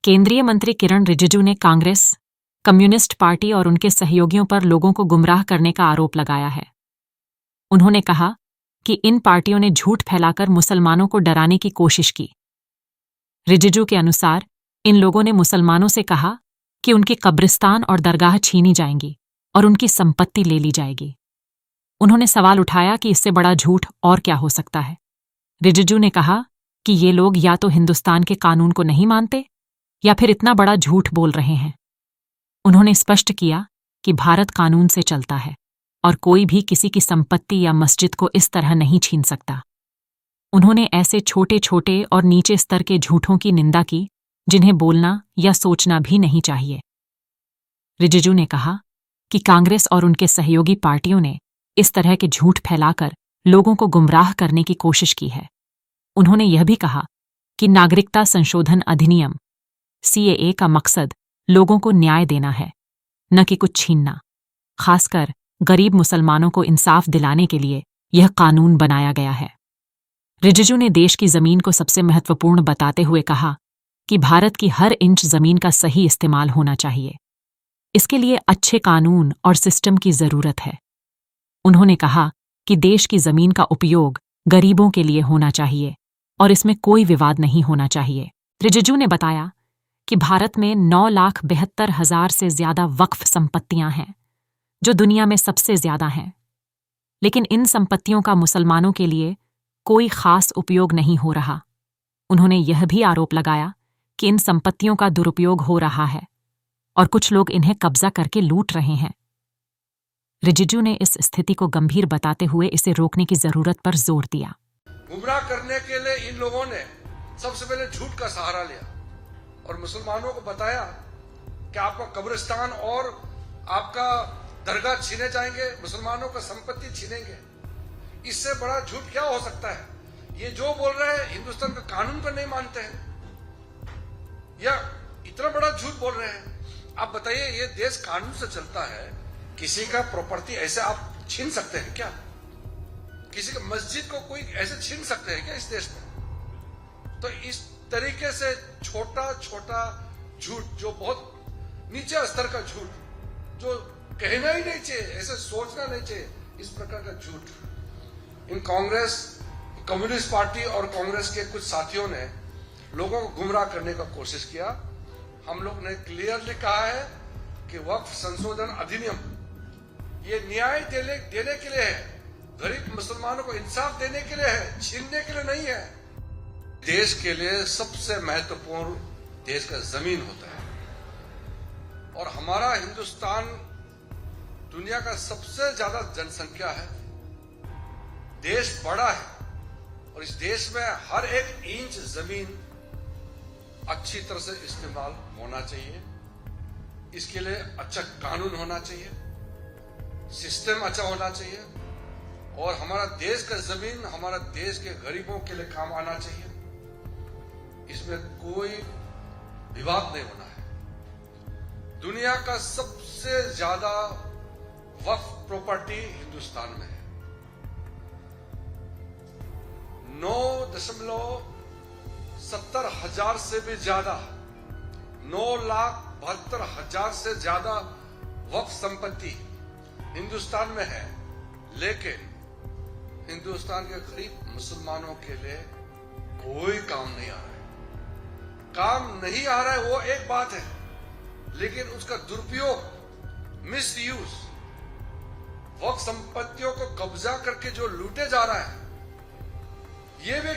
केंद्रीय मंत्री किरण रिजिजू ने कांग्रेस, कम्युनिस्ट पार्टी और उनके सहयोगियों पर लोगों को गुमराह करने का आरोप लगाया है। उन्होंने कहा कि इन पार्टियों ने झूठ फैलाकर मुसलमानों को डराने की कोशिश की। रिजिजू के अनुसार इन लोगों ने मुसलमानों से कहा कि उनकी कब्रिस्तान और दरगाह छीनी जाएंगी और उनकी संपत्ति ले ली जाएगी। उन्होंने सवाल उठाया कि इससे बड़ा झूठ और क्या हो सकता है। रिजिजू ने कहा कि ये लोग या तो हिंदुस्तान के कानून को नहीं मानते या फिर इतना बड़ा झूठ बोल रहे हैं। उन्होंने स्पष्ट किया कि भारत कानून से चलता है और कोई भी किसी की संपत्ति या मस्जिद को इस तरह नहीं छीन सकता। उन्होंने ऐसे छोटे छोटे और नीचे स्तर के झूठों की निंदा की जिन्हें बोलना या सोचना भी नहीं चाहिए। रिजिजू ने कहा कि कांग्रेस और उनके सहयोगी पार्टियों ने इस तरह के झूठ फैलाकर लोगों को गुमराह करने की कोशिश की है। उन्होंने यह भी कहा कि नागरिकता संशोधन अधिनियम CAA का मकसद लोगों को न्याय देना है, न कि कुछ छीनना। खासकर गरीब मुसलमानों को इंसाफ दिलाने के लिए यह कानून बनाया गया है। रिजिजू ने देश की जमीन को सबसे महत्वपूर्ण बताते हुए कहा कि भारत की हर इंच जमीन का सही इस्तेमाल होना चाहिए। इसके लिए अच्छे कानून और सिस्टम की जरूरत है। उन्होंने कहा कि देश की जमीन का उपयोग गरीबों के लिए होना चाहिए और इसमें कोई विवाद नहीं होना चाहिए। रिजिजू ने बताया कि भारत में 9,72,000 से ज्यादा वक्फ संपत्तियां हैं, जो दुनिया में सबसे ज्यादा हैं। लेकिन इन संपत्तियों का मुसलमानों के लिए कोई खास उपयोग नहीं हो रहा। उन्होंने यह भी आरोप लगाया कि इन संपत्तियों का दुरुपयोग हो रहा है और कुछ लोग इन्हें कब्जा करके लूट रहे हैं। रिजिजू ने इस स्थिति को गंभीर बताते हुए इसे रोकने की जरूरत पर जोर दिया। गुमराह करने के लिए इन लोगों ने सबसे पहले झूठ का सहारा लिया और मुसलमानों को बताया कि आपका कब्रिस्तान और आपका दरगाह छीने जाएंगे, मुसलमानों का संपत्ति छीनेंगे। इससे बड़ा झूठ क्या हो सकता है? ये जो बोल रहे हैं हिंदुस्तान के कानून को नहीं मानते हैं, या इतना बड़ा झूठ बोल रहे हैं। आप बताइए, ये देश कानून से चलता है। किसी का प्रॉपर्टी ऐसे आप छीन सकते हैं क्या? किसी का मस्जिद को कोई ऐसे छीन सकते हैं क्या इस देश में? तो इस तरीके से छोटा छोटा झूठ, जो बहुत नीचे स्तर का झूठ, जो कहना ही नहीं चाहिए, ऐसे सोचना नहीं चाहिए, इस प्रकार का झूठ इन कांग्रेस, कम्युनिस्ट पार्टी और कांग्रेस के कुछ साथियों ने लोगों को गुमराह करने का कोशिश किया। हम लोग ने क्लियरली कहा है कि वक्फ संशोधन अधिनियम ये न्याय देने के लिए है, गरीब मुसलमानों को इंसाफ देने के लिए है, छीनने के लिए नहीं है। देश के लिए सबसे महत्वपूर्ण देश का जमीन होता है और हमारा हिंदुस्तान दुनिया का सबसे ज्यादा जनसंख्या है, देश बड़ा है और इस देश में हर एक इंच जमीन अच्छी तरह से इस्तेमाल होना चाहिए। इसके लिए अच्छा कानून होना चाहिए, सिस्टम अच्छा होना चाहिए और हमारा देश का जमीन हमारा देश के गरीबों के लिए काम आना चाहिए। इसमें कोई विवाद नहीं होना है। दुनिया का सबसे ज्यादा वक्फ प्रॉपर्टी हिंदुस्तान में है। 9,70,000 से भी ज्यादा, 9,72,000 से ज्यादा वक्फ संपत्ति हिंदुस्तान में है। लेकिन हिंदुस्तान के गरीब मुसलमानों के लिए कोई काम नहीं आ रहा है। काम नहीं आ रहा है वो एक बात है, लेकिन उसका दुरुपयोग, मिसयूज, वक्फ संपत्तियों को कब्जा करके जो लूटे जा रहा है, ये भी